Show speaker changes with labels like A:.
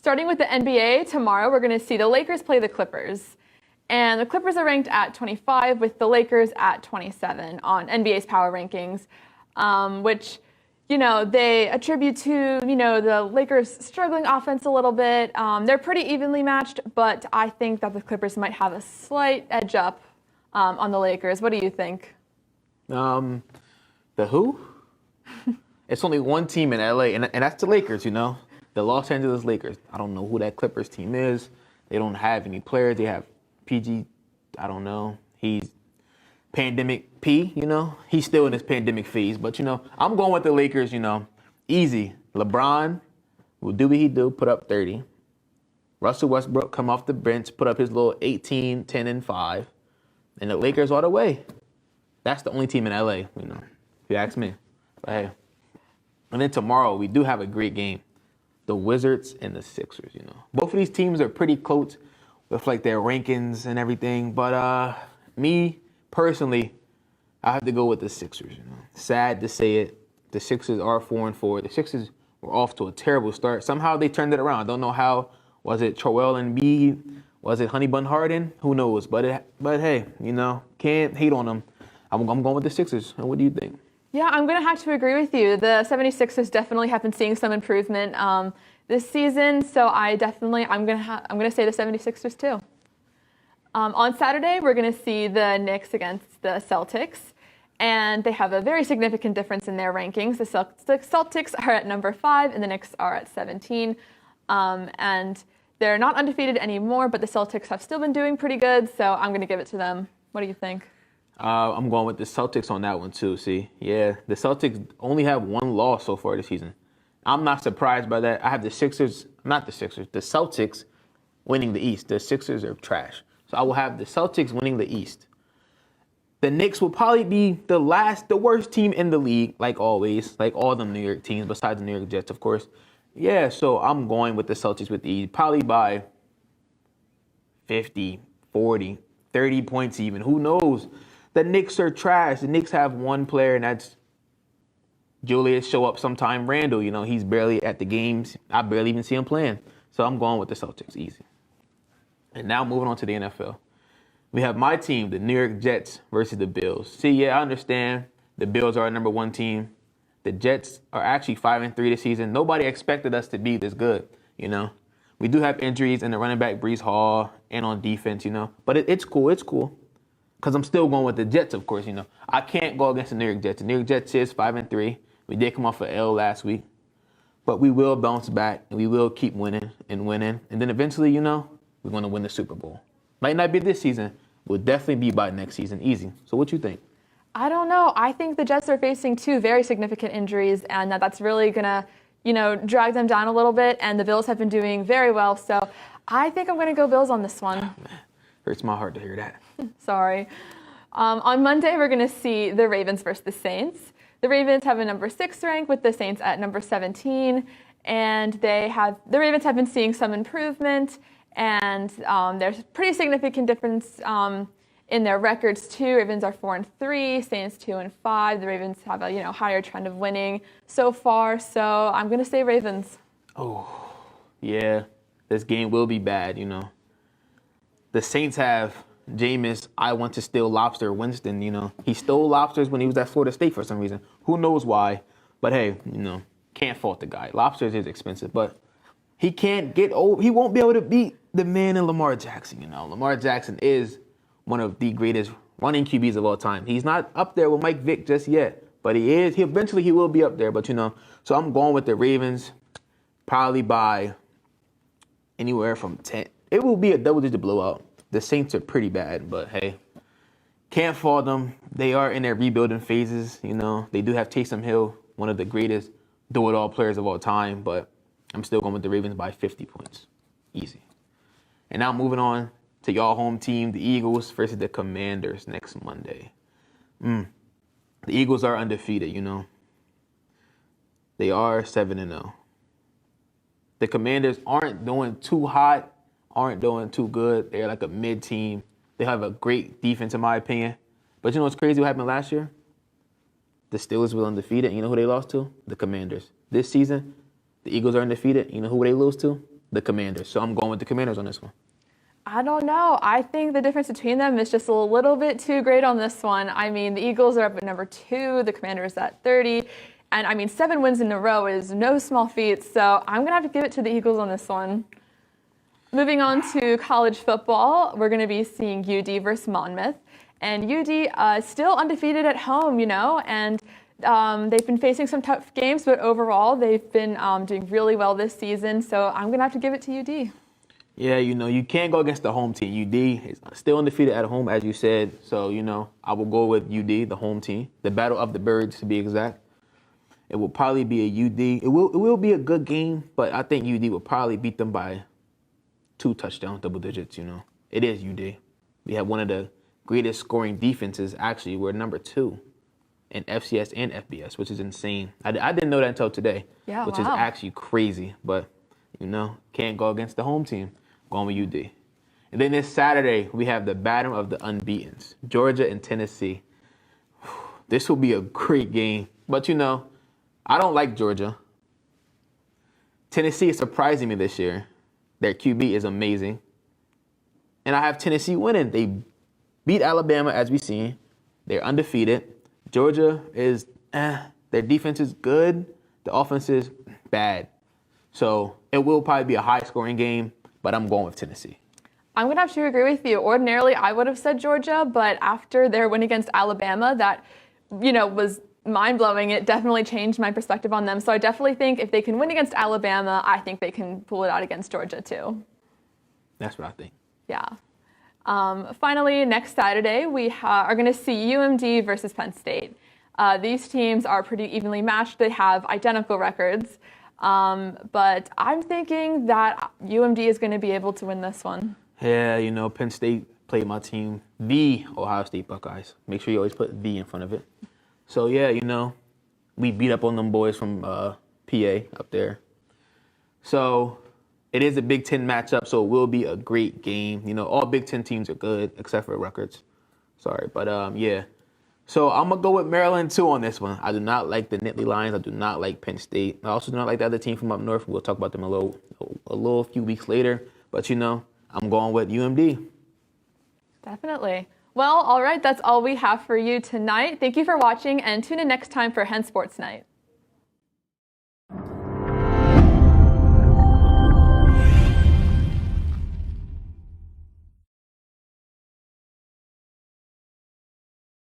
A: Starting with the NBA, tomorrow we're going to see the Lakers play the Clippers. And the Clippers are ranked at 25 with the Lakers at 27 on NBA's power rankings, which, they attribute to, the Lakers struggling offense a little bit. They're pretty evenly matched, but I think that the Clippers might have a slight edge up on the Lakers. What do you think?
B: The who? It's only one team in LA, and that's the Lakers, the Los Angeles Lakers. I don't know who that Clippers team is. They don't have any players. They have PG, I don't know. He's pandemic P, He's still in his pandemic phase. But, I'm going with the Lakers, easy. LeBron will do what he do, put up 30. Russell Westbrook come off the bench, put up his little 18, 10, and 5. And the Lakers all the way. That's the only team in LA, if you ask me. But hey. And then tomorrow, we do have a great game. The Wizards and the Sixers, Both of these teams are pretty close with their rankings and everything. But me, personally, I have to go with the Sixers, Sad to say it. The Sixers are 4-4. The Sixers were off to a terrible start. Somehow they turned it around. I don't know how. Was it Joel Embiid? Was it Honey Bun Harden? Who knows? But hey, can't hate on them. I'm going with the Sixers. And what do you think?
A: Yeah, I'm going to have to agree with you. The 76ers definitely have been seeing some improvement this season, so I'm going to say the 76ers too. On Saturday, we're going to see the Knicks against the Celtics, and they have a very significant difference in their rankings. The Celtics are at number 5, and the Knicks are at 17, and they're not undefeated anymore, but the Celtics have still been doing pretty good, so I'm going to give it to them. What do you think?
B: I'm going with the Celtics on that one, too, see? Yeah, the Celtics only have one loss so far this season. I'm not surprised by that. I have the Celtics winning the East. The Sixers are trash. So I will have the Celtics winning the East. The Knicks will probably be the worst team in the league, like always, like all the New York teams, besides the New York Jets, of course. Yeah, so I'm going with the Celtics with the East, probably by 50, 40, 30 points even. Who knows? The Knicks are trash. The Knicks have one player, and that's Julius show up sometime. Randle, he's barely at the games. I barely even see him playing. So I'm going with the Celtics, easy. And now moving on to the NFL. We have my team, the New York Jets versus the Bills. See, yeah, I understand. The Bills are our number 1 team. The Jets are actually 5-3 this season. Nobody expected us to be this good, We do have injuries in the running back, Breece Hall, and on defense, But it's cool. It's cool. Because I'm still going with the Jets, of course, I can't go against the New York Jets. The New York Jets is 5-3. We did come off an L last week. But we will bounce back, and we will keep winning. And then eventually, we're going to win the Super Bowl. Might not be this season. Will definitely be by next season. Easy. So what you think?
A: I don't know. I think the Jets are facing 2 very significant injuries, and that's really going to, drag them down a little bit. And the Bills have been doing very well. So I think I'm going to go Bills on this one.
B: Oh, man. Hurts my heart to hear that.
A: Sorry. On Monday, we're going to see the Ravens versus the Saints. The Ravens have a number 6 rank with the Saints at number 17. And the Ravens have been seeing some improvement. And there's a pretty significant difference in their records, too. Ravens are 4-3, Saints 2-5. The Ravens have a higher trend of winning so far. So I'm going to say Ravens.
B: Oh, yeah. This game will be bad, The Saints have Jameis, I want to steal lobster, Winston, He stole lobsters when he was at Florida State for some reason. Who knows why? But hey, can't fault the guy. Lobsters is expensive, but he can't get over. He won't be able to beat the man in Lamar Jackson, Lamar Jackson is one of the greatest running QBs of all time. He's not up there with Mike Vick just yet, but he is. Eventually he will be up there, but So I'm going with the Ravens, probably by anywhere from 10. It will be a double-digit blowout. The Saints are pretty bad, but hey, can't fault them. They are in their rebuilding phases, They do have Taysom Hill, one of the greatest do-it-all players of all time, but I'm still going with the Ravens by 50 points. Easy. And now moving on to y'all home team, the Eagles versus the Commanders next Monday. The Eagles are undefeated, They are 7-0. The Commanders aren't doing too hot, aren't doing too good. They're like a mid-team. They have a great defense, in my opinion. But what's crazy what happened last year? The Steelers were undefeated. You know who they lost to? The Commanders. This season, the Eagles are undefeated. You know who they lose to? the Commanders. So I'm going with the Commanders on this one.
A: I don't know. I think the difference between them is just a little bit too great on this one. I mean, the Eagles are up at number 2, the Commanders at 30. And I mean, 7 wins in a row is no small feat. So I'm going to have to give it to the Eagles on this one. Moving on to college football, we're going to be seeing UD versus Monmouth. And UD still undefeated at home, and they've been facing some tough games, but overall they've been doing really well this season. So I'm going to have to give it to UD.
B: Yeah, you can't go against the home team. UD is still undefeated at home, as you said. So, I will go with UD, the home team. The Battle of the Birds, to be exact. It will probably be a UD. It will be a good game, but I think UD will probably beat them by 2 touchdowns, double digits, It is UD. We have one of the greatest scoring defenses. Actually, we're number 2 in FCS and FBS, which is insane. I didn't know that until today, which is actually crazy. But, can't go against the home team. Going with UD. And then this Saturday, we have the battle of the unbeatens, Georgia and Tennessee. This will be a great game. But, I don't like Georgia. Tennessee is surprising me this year. Their QB is amazing. And I have Tennessee winning. They beat Alabama, as we've seen. They're undefeated. Georgia is, their defense is good. The offense is bad. So it will probably be a high-scoring game, but I'm going with Tennessee.
A: I'm going to have to agree with you. Ordinarily, I would have said Georgia, but after their win against Alabama, that, was mind-blowing. It definitely changed my perspective on them. So I definitely think if they can win against Alabama, I think they can pull it out against Georgia, too.
B: That's what I think.
A: Yeah. Finally, next Saturday, we are going to see UMD versus Penn State. These teams are pretty evenly matched. They have identical records. But I'm thinking that UMD is going to be able to win this one.
B: Yeah, Penn State played my team, the Ohio State Buckeyes. Make sure you always put the in front of it. So, yeah, we beat up on them boys from PA up there. So it is a Big Ten matchup, so it will be a great game. All Big Ten teams are good, except for Rutgers. Sorry, but yeah. So I'm going to go with Maryland, too, on this one. I do not like the Nittany Lions. I do not like Penn State. I also do not like the other team from up north. We'll talk about them a few weeks later. But, I'm going with UMD.
A: Definitely. Well, all right, that's all we have for you tonight. Thank you for watching, and tune in next time for Hen Sports Night.